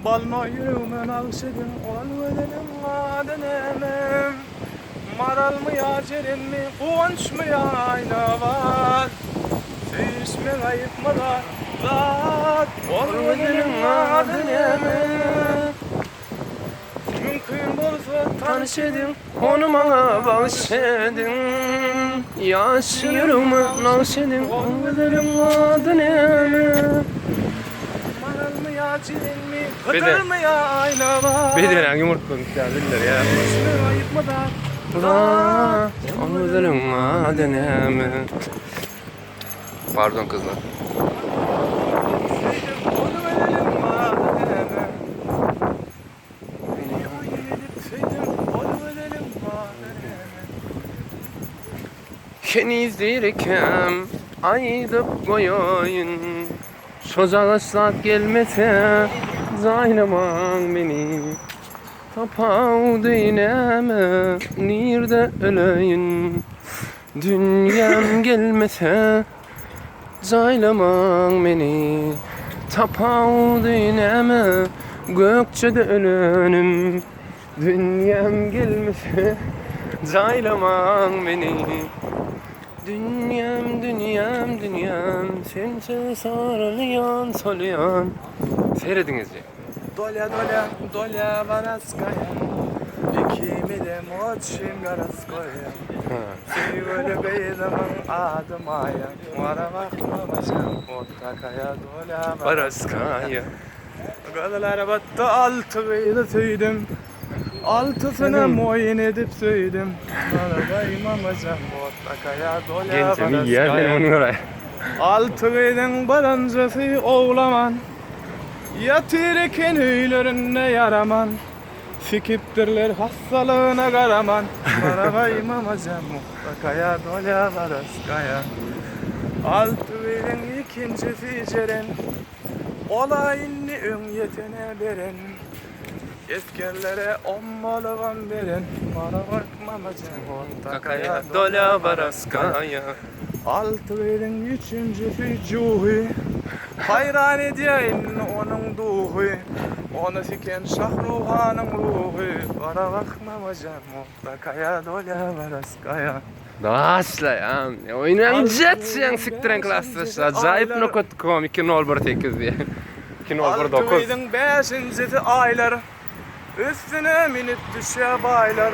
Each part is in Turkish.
Balma yüreğime nakşedin ol vedelim adenemem. Maral mı ya cerin mi kuvunç mu ya ayna var. Sevişme kayıp mı da zat ol vedelim adenemem. Mümkün bolsa tanış edin Onu bana bağışladın. Yaşıyorum nakşedin. Olmalarım adını. Maral mı ya cerin mi Bir de- kıtır mı ya ayna var. Bedenen yumurtlamışlar diller ya. Sevişme kayıp mı da Aa, olmalarım adını. Pardon kızlar. Onu verelim madem. Beni o yeğenip sevdim, onu verelim madem. Kenizdirkem aydıp koyayın. Şoza ıslak gelmese zaylaman beni. Tapav dineme nirde öleyim. Dünyam gelmese zaylaman beni. Tapav dineme gökçede ölünüm. Dünyam gelmese zaylaman beni. Dünyam, dünyam, dünyam, sense sarılyan, solyan. Seyrediniz ya. Doля, доля, доля воровская, ikimi de moçim garaskoya. Sevgili beyzamın adım aya, vara bakmamışım, otakaya doля Paraskaya. Gadalara battı altı beyza söyledim. Altısını moyin edip söyledim. Arabayım amacam, otakaya doля Gencem iyi ya benim onu oraya. Altı beydin balancası oğlaman. Yatırken öylerine yaraman. Sikiptirler hastalığına karaman. Arabayım amacam mutlakaya doля varaskaya. Altı beydin ikincisi ceren. Olayını ön yetene beren. Eskerlere ommalığın veren. Bana bakma amacam Kakaya dola paraskaya. Altı verin üçüncüsü cuhi. Hayran edeyim onun duhu. Onu siken Şahruhan'ın ruhu. Bana bakmam hocam mutlakaya doля varaskaya. Başla ya. Oynayacak sen siktiren klaslaşlar. Acayip nokot.com 2.018 diye. 2.019. Altı verin beşincisi aylar. Üstüne minip düşe baylar.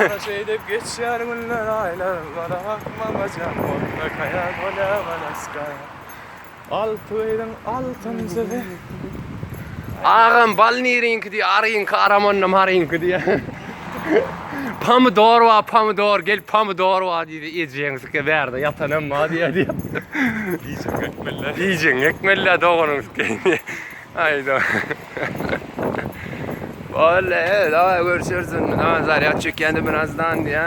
Ana şeydip geçer günler aylar. Bana bakmam hocam mutlakaya doля varaskaya. Altı verin altıncısı. Ağam bal nirinki diye arayınki aramanla marayınki diye. Pomidor var pomidor gel pomidor var diye yiyeceğiniz ki verdi yatanım mı diye. Yiyecek ekmeller. Yiyeceksin ekmeller doğranız ki. Haydi. Vallahi daha görüşürsün. Nazar ya çek kendi birazdan diye.